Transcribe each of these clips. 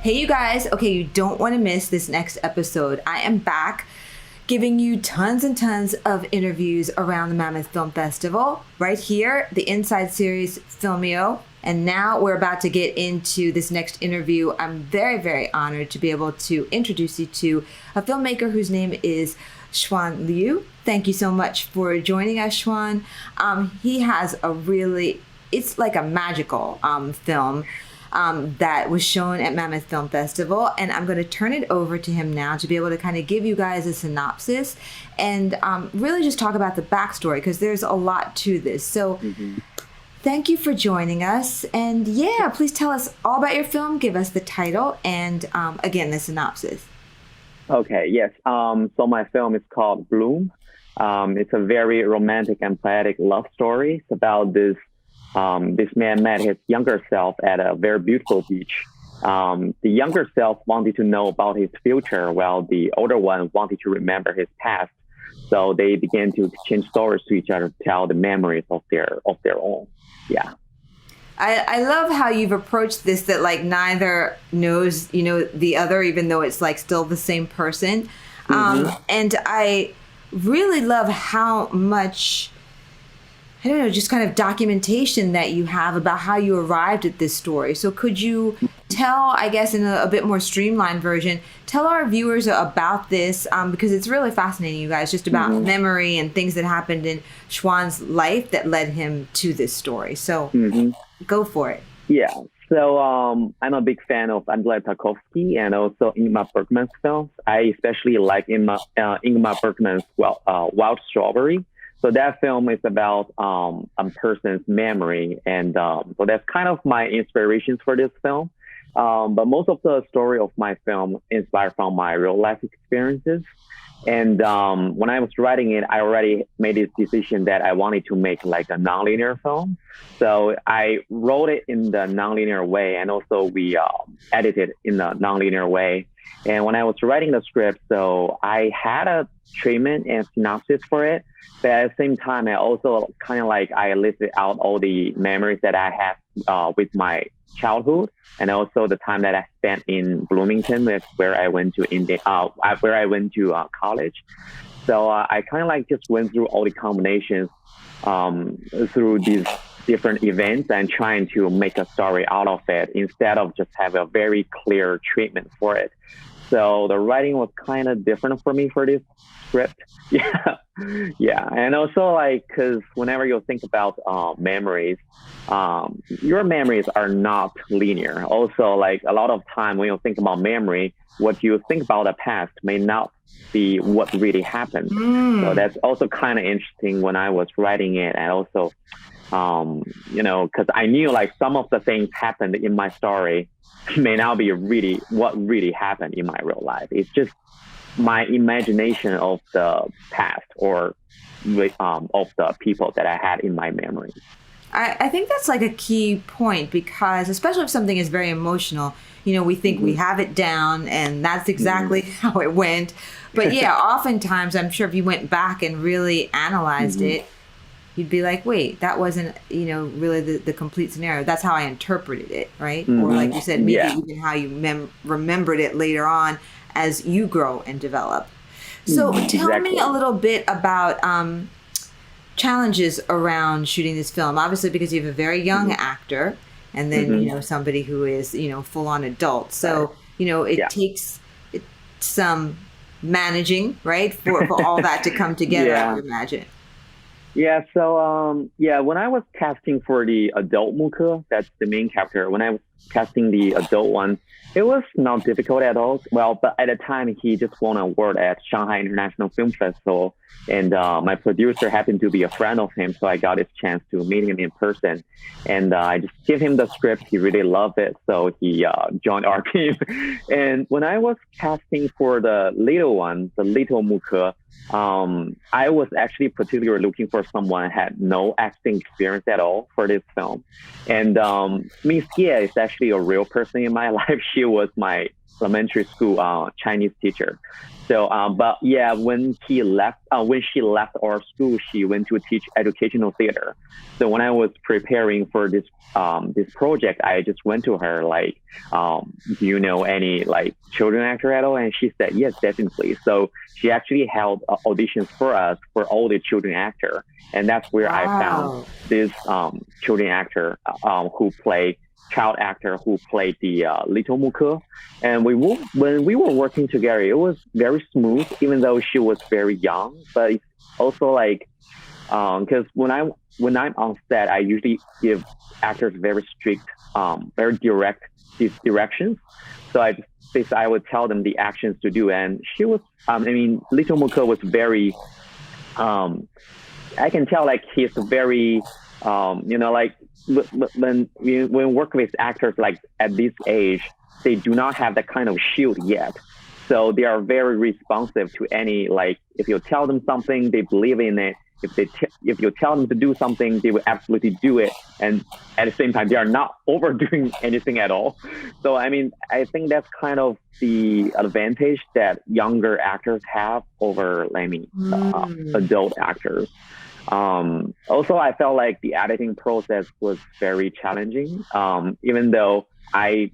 Hey, you guys. Okay, you don't want to miss this next episode. I am back giving you tons and tons of interviews around the Mammoth Film Festival right here, the Inside Series Filmio. And now we're about to get into this next interview. I'm very, very honored to be able to introduce you to a filmmaker whose name is Xuan Liu. Thank you so much for joining us, Xuan. He has it's like a magical film that was shown at Mammoth Film Festival. And I'm going to turn it over to him now to be able to kind of give you guys a synopsis and really just talk about the backstory, because there's a lot to this. So thank you for joining us. And yeah, please tell us all about your film, give us the title, and again, the synopsis. Okay, yes. So my film is called Bloom. It's a very romantic and poetic love story. It's about this man met his younger self at a very beautiful beach. The younger self wanted to know about his future, while the older one wanted to remember his past. So they began to exchange stories to each other, to tell the memories of their own. Yeah. I love how you've approached this, that like neither knows, the other, even though it's like still the same person. And I really love how much, I don't know, just kind of documentation that you have about how you arrived at this story. So could you tell, I guess in a bit more streamlined version, tell our viewers about this, because it's really fascinating, you guys, just about memory and things that happened in Xuan's life that led him to this story. So go for it. Yeah. So I'm a big fan of Andrzej Tarkovsky and also Ingmar Bergman's films. I especially like Ingmar Bergman's Wild Strawberry. So that film is about a person's memory, and so that's kind of my inspirations for this film. But most of the story of my film inspired from my real life experiences. And when I was writing it, I already made this decision that I wanted to make like a nonlinear film. So I wrote it in the nonlinear way, and also we edited in the nonlinear way. And when I was writing the script, so I had a treatment and synopsis for it. But at the same time, I also kind of like I listed out all the memories that I have with my childhood, and also the time that I spent in Bloomington, where I went to college. So I kind of like just went through all the combinations through these different events and trying to make a story out of it instead of just have a very clear treatment for it. So the writing was kind of different for me for this script. Yeah. And also like, cause whenever you think about memories, your memories are not linear. Also, like a lot of time when you think about memory, what you think about the past may not be what really happened. So that's also kind of interesting when I was writing it. And also, cause I knew like some of the things happened in my story may not be really what really happened in my real life. It's just my imagination of the past or of the people that I had in my memory. I think that's like a key point, because especially if something is very emotional, we think we have it down and that's exactly how it went. But yeah, oftentimes I'm sure if you went back and really analyzed it, you'd be like, wait, that wasn't, really the complete scenario. That's how I interpreted it, right? Or like you said, maybe even how you remembered it later on as you grow and develop. So tell me a little bit about challenges around shooting this film. Obviously, because you have a very young actor, and then, somebody who is, full on adult. So, it takes some managing, right? For all that to come together, I would imagine. Yeah, so, when I was casting for the adult Muke, that's the main character, when I was casting the adult one, it was not difficult at all. Well, but at the time, he just won an award at Shanghai International Film Festival, and my producer happened to be a friend of him, so I got this chance to meet him in person. And I just gave him the script. He really loved it, so he joined our team. And when I was casting for the little one, the little Muke, I was actually particularly looking for someone who had no acting experience at all for this film. And Miss Ye is actually a real person in my life. She was my elementary school Chinese teacher. So, but yeah, when she left our school, she went to teach educational theater. So when I was preparing for this project, I just went to her like, do you know any like children actor at all? And she said, yes, definitely. So she actually held auditions for us for all the children actor. And that's where I found this children actor child actor who played the little Muke. And when we were working together, it was very smooth, even though she was very young. But it's also like, because when I'm on set, I usually give actors very strict, very direct directions. So I would tell them the actions to do. And she was, little Muke was very, I can tell like he's very, like when we work with actors like at this age, they do not have that kind of shield yet. So they are very responsive to any, like, if you tell them something, they believe in it. If you tell them to do something, they will absolutely do it. And at the same time, they are not overdoing anything at all. So, I think that's kind of the advantage that younger actors have over, adult actors. Also, I felt like the editing process was very challenging, even though I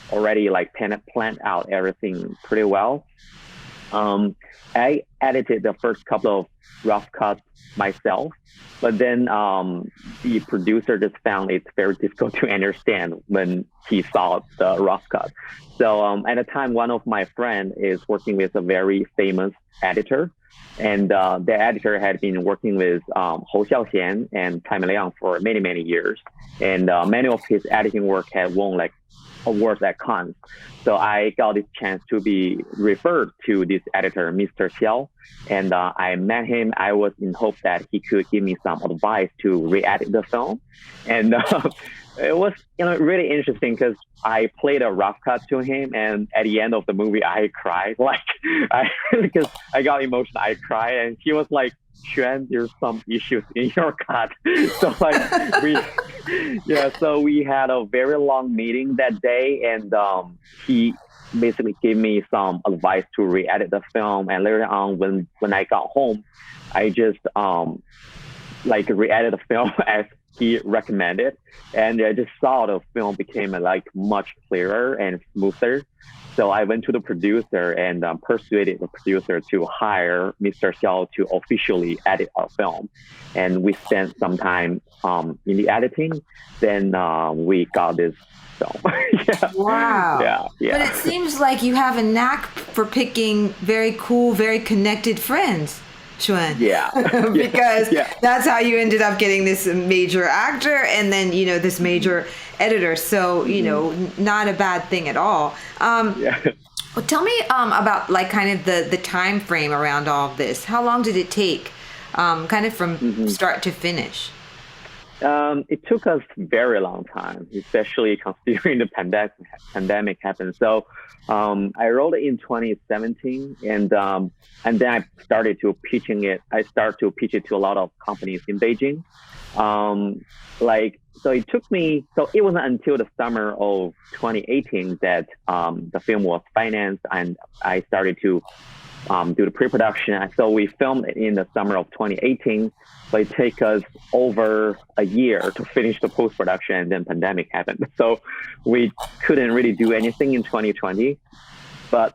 already planned out everything pretty well. I edited the first couple of rough cuts myself, but then the producer just found it's very difficult to understand when he saw the rough cut. So at the time, one of my friends is working with a very famous editor. And the editor had been working with Hou Xiaoxian and Tai Liang for many, many years. And many of his editing work had won awards at Cannes. So I got this chance to be referred to this editor, Mr. Xiao. And I met him. I was in hope that he could give me some advice to re-edit the film. And it was really interesting because I played a rough cut to him, and at the end of the movie, I cried. Because I got emotional, I cried, and he was like, "Xuan, there's some issues in your cut." So so we had a very long meeting that day, and he basically gave me some advice to re-edit the film. And later on, when I got home, I just re-edited the film as he recommended, and I just saw the film became much clearer and smoother. So I went to the producer and persuaded the producer to hire Mr. Xiao to officially edit our film. And we spent some time in the editing. Then we got this film. Yeah. Wow. Yeah. But it seems like you have a knack for picking very cool, very connected friends, Xuan. Yeah. Because that's how you ended up getting this major actor and then, this major editor. So, not a bad thing at all. Well, tell me about kind of the time frame around all of this. How long did it take kind of from start to finish? It took us a very long time, especially considering the pandemic happened. So I wrote it in 2017, and then I started to pitch it to a lot of companies in Beijing. So it took me. So it wasn't until the summer of 2018 that the film was financed, and I started to do the pre-production. So we filmed it in the summer of 2018, but it took us over a year to finish the post-production, and then pandemic happened. So we couldn't really do anything in 2020. But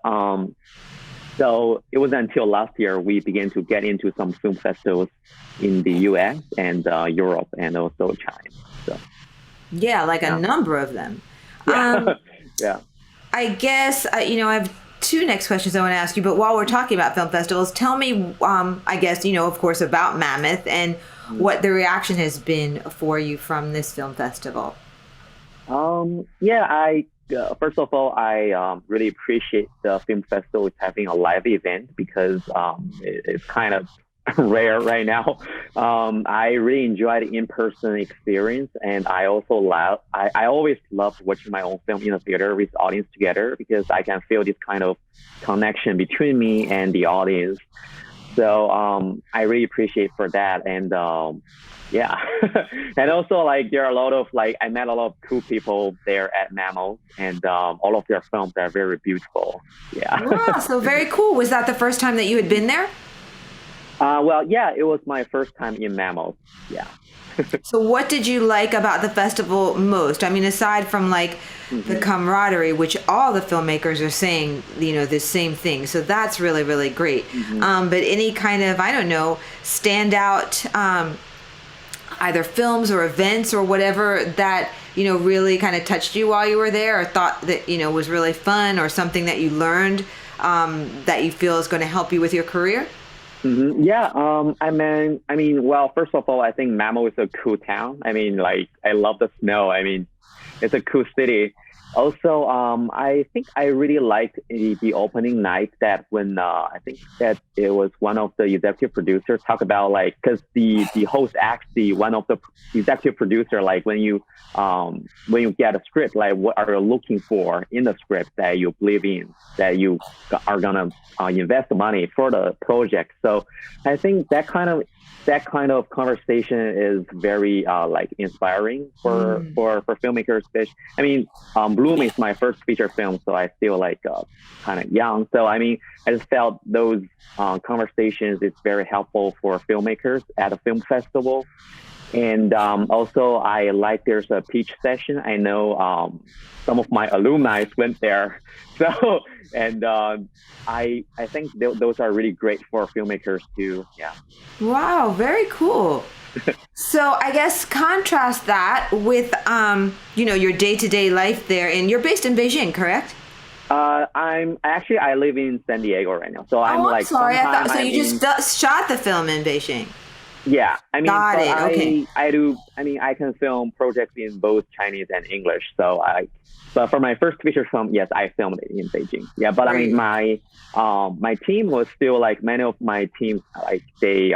so it wasn't until last year we began to get into some film festivals in the US and Europe and also China. So a number of them. Yeah. I guess I have two next questions I want to ask you, but while we're talking about film festivals, tell me, I guess, of course, about Mammoth and what the reaction has been for you from this film festival. First of all, I really appreciate the film festival having a live event because it's kind of rare right now. I really enjoy the in-person experience, and I also I always love watching my own film in the theater with the audience together because I can feel this kind of connection between me and the audience. So I really appreciate for that. And yeah, and also like there are a lot of like I met a lot of cool people there at Mammoth, and all of their films are very beautiful. Yeah. Wow, so very cool. Was that the first time that you had been there? Well, yeah, it was my first time in Mammoth. Yeah. So what did you like about the festival most? I mean, aside from like the hmm camaraderie, which all the filmmakers are saying, the same thing. So that's really, really great. hmm But any kind of, I don't know, standout either films or events or whatever that, really kind of touched you while you were there or thought that, was really fun or something that you learned that you feel is going to help you with your career? Yeah. Well, first of all, I think Mammoth is a cool town. I mean, like, I love the snow. I mean, it's a cool city. Also, I think I really liked the opening night that when I think that it was one of the executive producers talk about like because the host actually one of the executive producer like when you get a script like what are you looking for in the script that you believe in that you are gonna invest the money for the project. So I think that kind of conversation is very like inspiring for filmmakers. I mean, Bloom is my first feature film, so I feel like kind of young. So I mean, I just felt those conversations is very helpful for filmmakers at a film festival. And also, I like there's a pitch session. I know some of my alumni went there, so and I think those are really great for filmmakers too. Yeah. Wow, very cool. So I guess contrast that with your day-to-day life there, and you're based in Beijing, correct? I live in San Diego right now, so I'm Oh, I'm like sorry. I thought sometime so. I'm You in. just shot the film in Beijing. Yeah, I mean, Got but it. Okay. I do. I mean, I can film projects in both Chinese and English. But for my first feature film, yes, I filmed it in Beijing. Yeah, but I mean, Great. my team was still like many of my teams, like they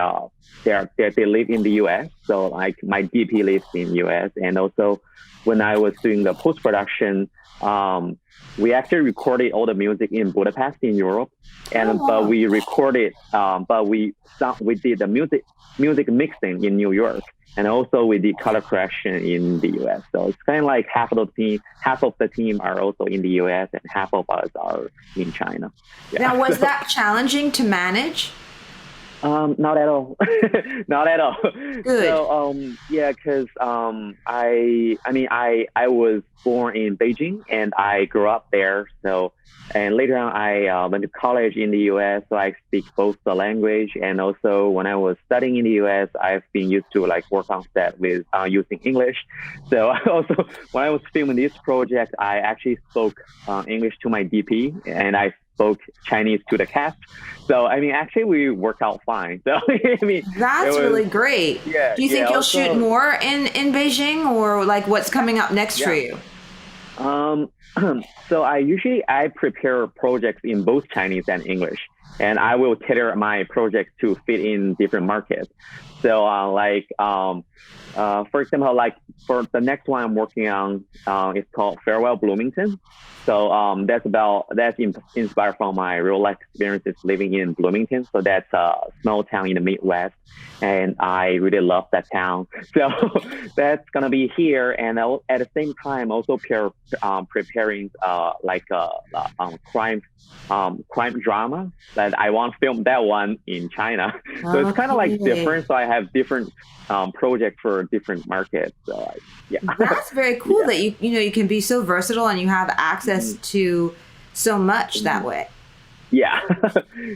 live in the U.S. So like my DP lives in U.S. And also when I was doing the post production, we actually recorded all the music in Budapest in Europe, Oh, and but wow. we recorded, we did the music mixing in New York, and also we did color correction in the U.S. So it's kind of like half of the team are also in the U.S. and half of us are in China. Yeah. Now, was that challenging to manage? Not at all. Not at all. Good. So, yeah, because I was born in Beijing and I grew up there. So, and later on, I went to college in the U.S. So I speak both the language and also when I was studying in the U.S., I've been used to like work on set with using English. So also when I was filming this project, I actually spoke English to my DP and I spoke Chinese to the cast. So I mean, actually, we worked out fine. So I mean, it That's was really great. yeah, Do you yeah. think you'll shoot Also, more in Beijing or like what's coming up next for yeah. you? Um, so I prepare projects in both Chinese and English, and I will tailor my projects to fit in different markets. So for example, like for the next one I'm working on, it's called Farewell Bloomington. So inspired from my real life experiences living in Bloomington. So that's a small town in the Midwest, and I really love that town. So that's gonna be here, and at the same time also preparing crime drama that I want to film that one in China. So it's kind of like Okay. different. So I have different projects for different markets. So yeah, That's very cool yeah. that you can be so versatile and you have access Mhm. to so much that Mhm. way. Yeah,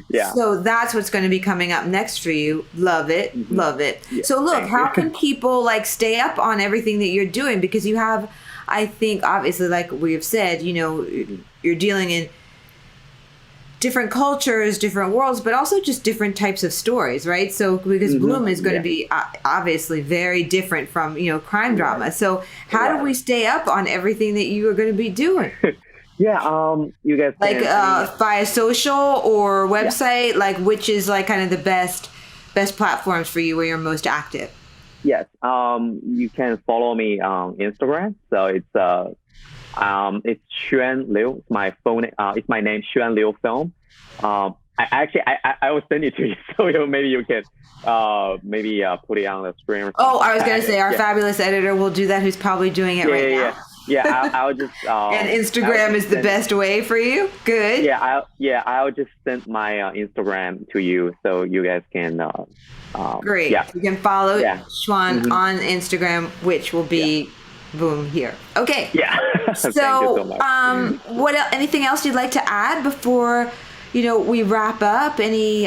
yeah. So that's what's going to be coming up next for you. Love it. hmm Love it. Yeah, So look, thank you. how can people like stay up on everything that you're doing because you have I think obviously like we've said, hmm you're dealing in different cultures, different worlds, but also just different types of stories, right? So because Bloom is going to Yeah, be obviously very different from, crime right, drama. So how do right. we stay up on everything that you are going to be doing? Yeah, you guys Like can. I mean, via social or yeah. website, like which is like kind of the best platforms for you where you're most active? Yes. You can follow me on Instagram. So it's Xuan Liu. It's my phone. It's my name, Xuan Liu Film. I will send it to you, so maybe you can maybe put it on the screen. Or Oh, I was going to say our fabulous editor will do that, who's probably doing it right now. I'll just and Instagram is the best way for you. Good. I'll just send my Instagram to you so you guys can. Great. Yeah. You can follow Xuan on Instagram, which will be boom here. Okay. Yeah. So, Thank you so much. what anything else you'd like to add before we wrap up? Any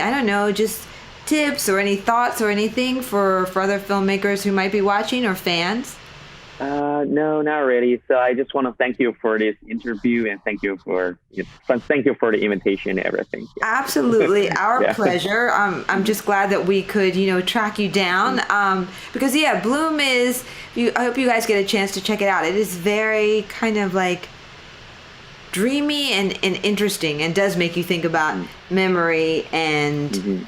just tips or any thoughts or anything for other filmmakers who might be watching or fans? No, not really. So I just want to thank you for this interview and thank you for the invitation and everything. Yeah. Absolutely. Our pleasure. I'm just glad that we could, track you down. Because Bloom is, I hope you guys get a chance to check it out. It is very kind of like dreamy and interesting and does make you think about memory and,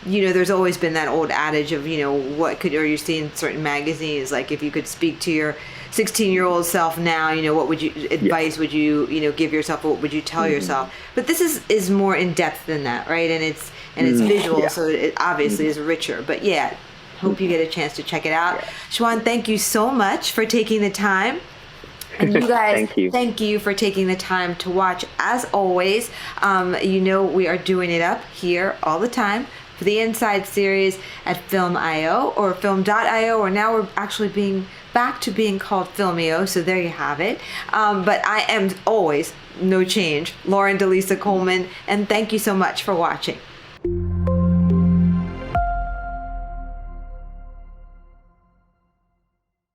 there's always been that old adage of, or you see in certain magazines, like if you could speak to your 16-year-old self now, what would you advice would you, give yourself? What would you tell yourself? But this is more in depth than that, right? And it's visual, so it obviously is richer. But hope you get a chance to check it out. Xuan, thank you so much for taking the time. And you guys, thank you for taking the time to watch. As always, we are doing it up here all the time for the Inside series at Film.io or Film.io, or now we're actually being back to being called Filmio, so there you have it. But I am always, no change, Lauren DeLisa Coleman, and thank you so much for watching.